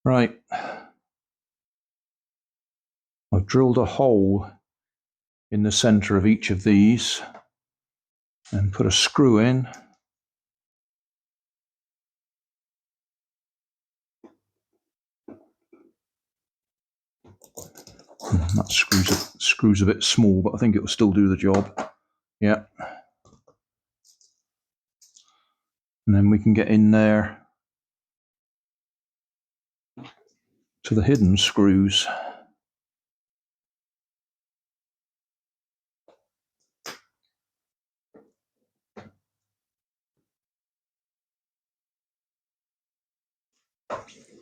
Right, I've drilled a hole in the center of each of these and put a screw in. That screw's a bit small, but I think it will still do the job. Yeah. And then we can get in there to the hidden screws.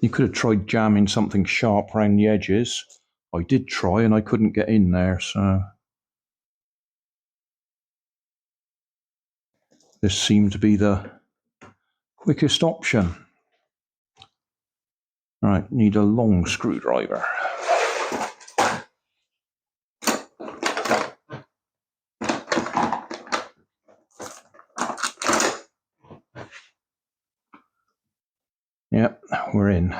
You could have tried jamming something sharp around the edges. I did try and I couldn't get in there, so this seemed to be the quickest option. Right, need a long screwdriver. Yep, we're in.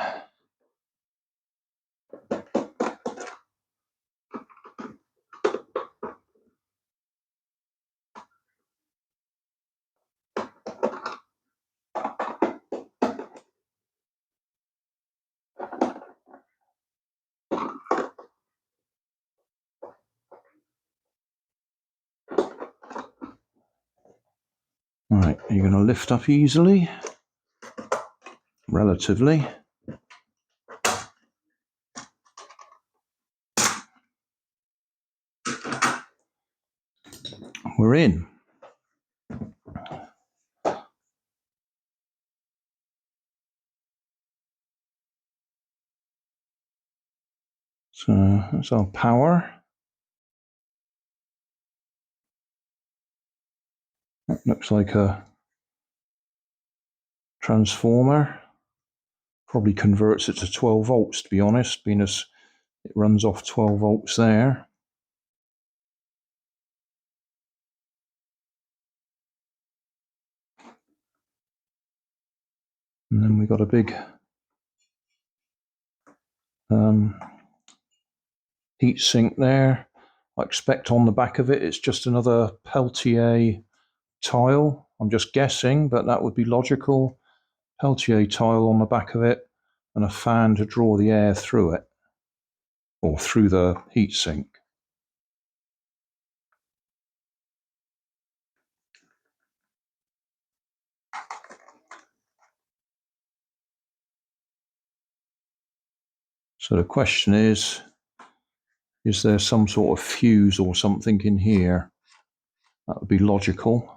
Right, you're going to lift up easily, relatively. We're in. So that's our power. That looks like a transformer. Probably converts it to 12 volts, to be honest, being as it runs off 12 volts there. And then we've got a big heat sink there. I expect on the back of it, it's just another Peltier tile. I'm just guessing, but that would be logical. Peltier tile on the back of it and a fan to draw the air through it, or through the heat sink. So the question is there some sort of fuse or something in here? That would be logical.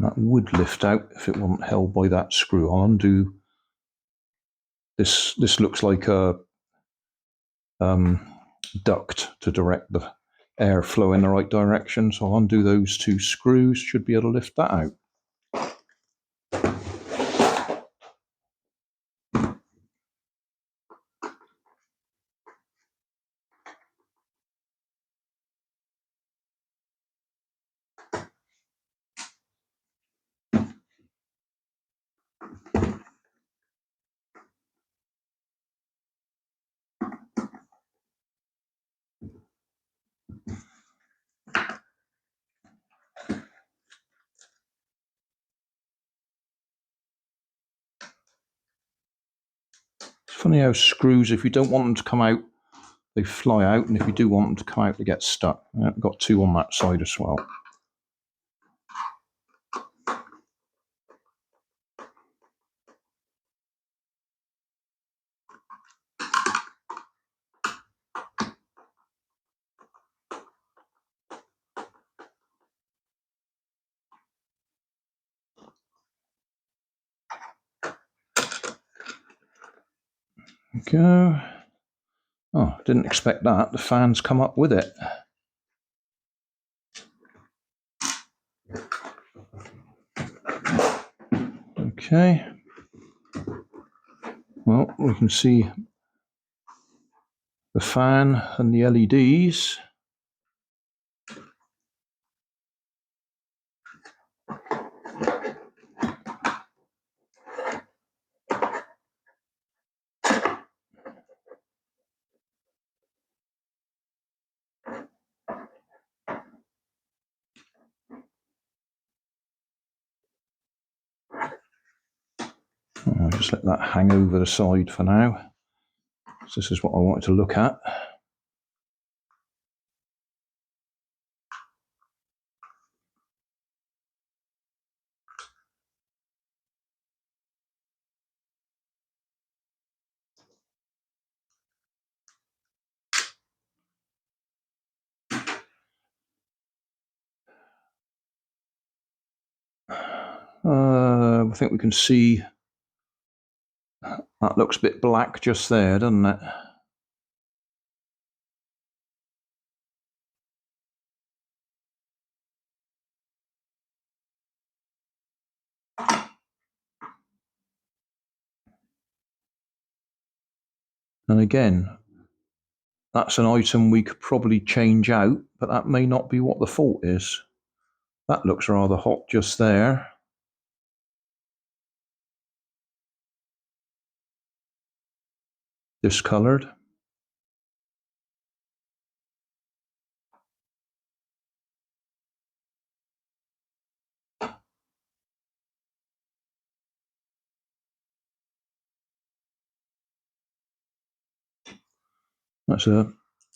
That would lift out if it wasn't held by that screw. I'll undo this. This looks like a duct to direct the airflow in the right direction. So I'll undo those two screws. Should be able to lift that out. It's funny how screws, if you don't want them to come out, they fly out, and if you do want them to come out, they get stuck. I've got two on that side as well. Go. Oh, didn't expect that. The fans come up with it. Okay. Well, we can see the fan and the LEDs. Just let that hang over the side for now. So this is what I wanted to look at. I think we can see that looks a bit black just there, doesn't it? And again, that's an item we could probably change out, but that may not be what the fault is. That looks rather hot just there. Discoloured. That's I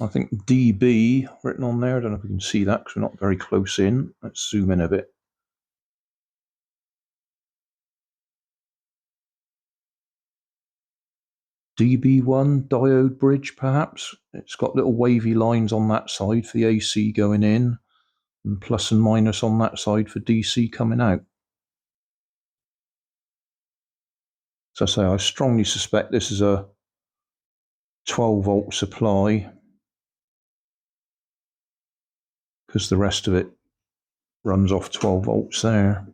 think DB written on there. I don't know if we can see that because we're not very close in. Let's zoom in a bit. DB1 diode bridge, perhaps. It's got little wavy lines on that side for the AC going in, and plus and minus on that side for DC coming out. So I say I strongly suspect this is a 12-volt supply, because the rest of it runs off 12 volts there.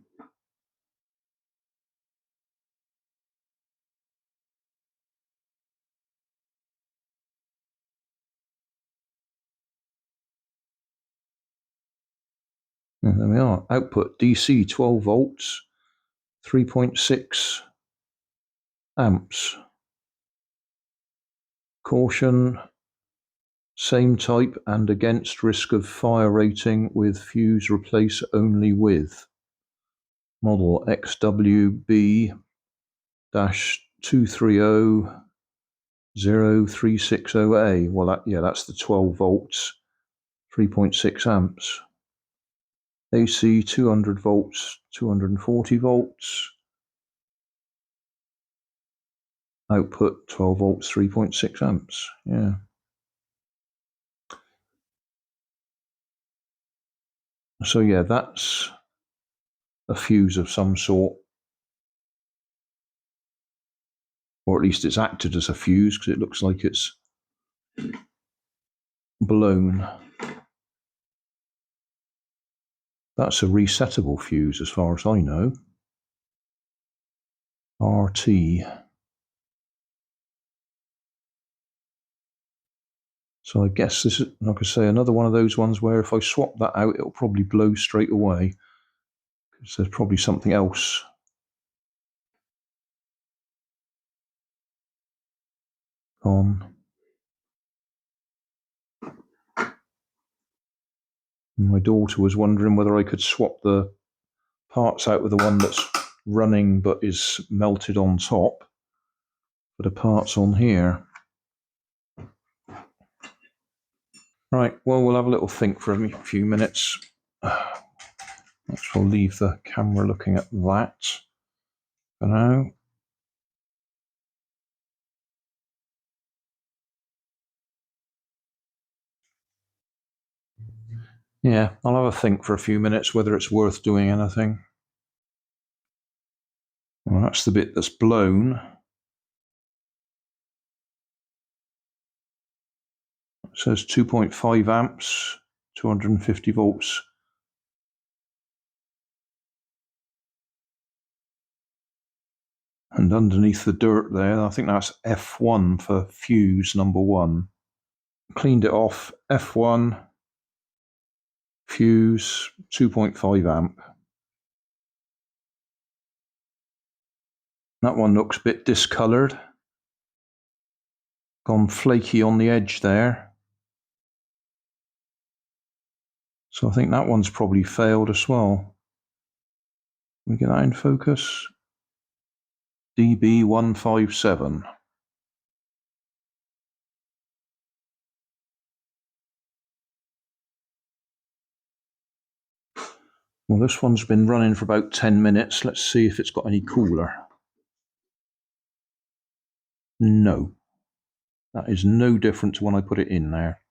And there we are. Output DC 12 volts, 3.6 amps. Caution, same type and against risk of fire rating with fuse replace only with. Model XWB-230-0360A. Well, that's the 12 volts, 3.6 amps. AC 200 volts, 240 volts. Output 12 volts, 3.6 amps. Yeah. So yeah, that's a fuse of some sort. Or at least it's acted as a fuse, because it looks like it's blown. That's a resettable fuse as far as I know. RT. So I guess this is, like I say, another one of those ones where if I swap that out, it'll probably blow straight away, because there's probably something else on. My daughter was wondering whether I could swap the parts out with the one that's running but is melted on top for the parts on here. Right, well, we'll have a little think for a few minutes. We'll leave the camera looking at that for now. Yeah, I'll have a think for a few minutes whether it's worth doing anything. Well, that's the bit that's blown. It says 2.5 amps, 250 volts. And underneath the dirt there, I think that's F1 for fuse number 1. Cleaned it off, F1, fuse, 2.5 amp. That one looks a bit discoloured. Gone flaky on the edge there. So I think that one's probably failed as well. Can we get that in focus? DB157. Well, this one's been running for about 10 minutes. Let's see if it's got any cooler. No. That is no different to when I put it in there.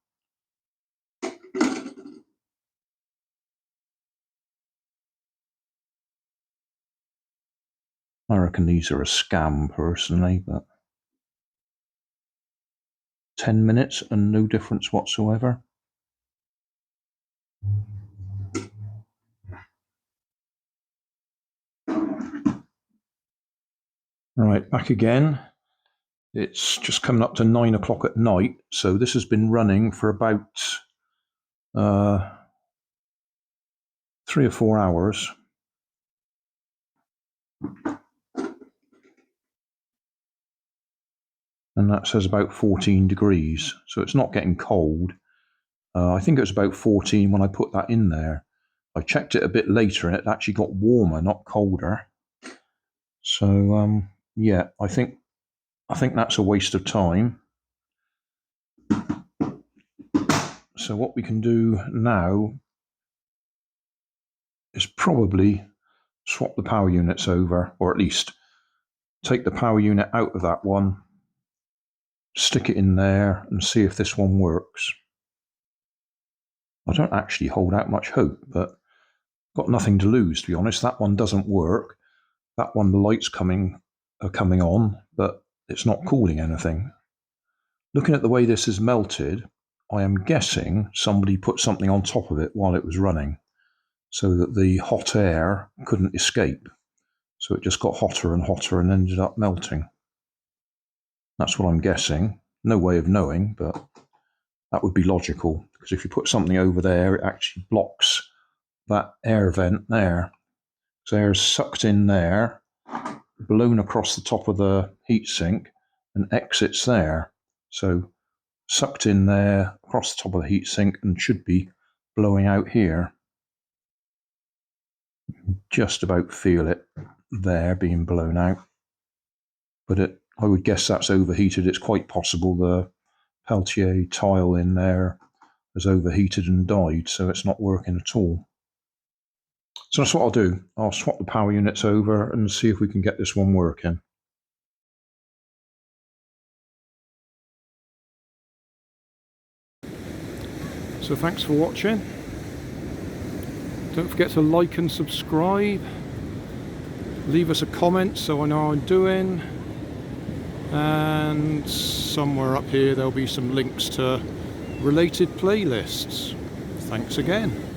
I reckon these are a scam personally, but 10 minutes and no difference whatsoever. Right, back again. It's just coming up to 9 o'clock at night, so this has been running for about 3 or 4 hours. And that says about 14 degrees, so it's not getting cold. I think it was about 14 when I put that in there. I checked it a bit later and it actually got warmer, not colder. So yeah, I think that's a waste of time. So what we can do now is probably swap the power units over, or at least take the power unit out of that one, stick it in there and see if this one works. I don't actually hold out much hope, but got nothing to lose, to be honest. That one doesn't work. That one, the lights are coming on, but it's not cooling anything. Looking at the way this is melted, I am guessing somebody put something on top of it while it was running so that the hot air couldn't escape. So it just got hotter and hotter and ended up melting. That's what I'm guessing. No way of knowing, but that would be logical, because if you put something over there, it actually blocks that air vent there. So air is sucked in there, blown across the top of the heatsink, and exits there. So sucked in there, across the top of the heatsink, and should be blowing out here. Just about feel it there being blown out. But I would guess that's overheated. It's quite possible the Peltier tile in there has overheated and died, so it's not working at all. So that's what I'll do. I'll swap the power units over and see if we can get this one working. So thanks for watching. Don't forget to like and subscribe. Leave us a comment so I know how I'm doing. And somewhere up here there'll be some links to related playlists. Thanks again.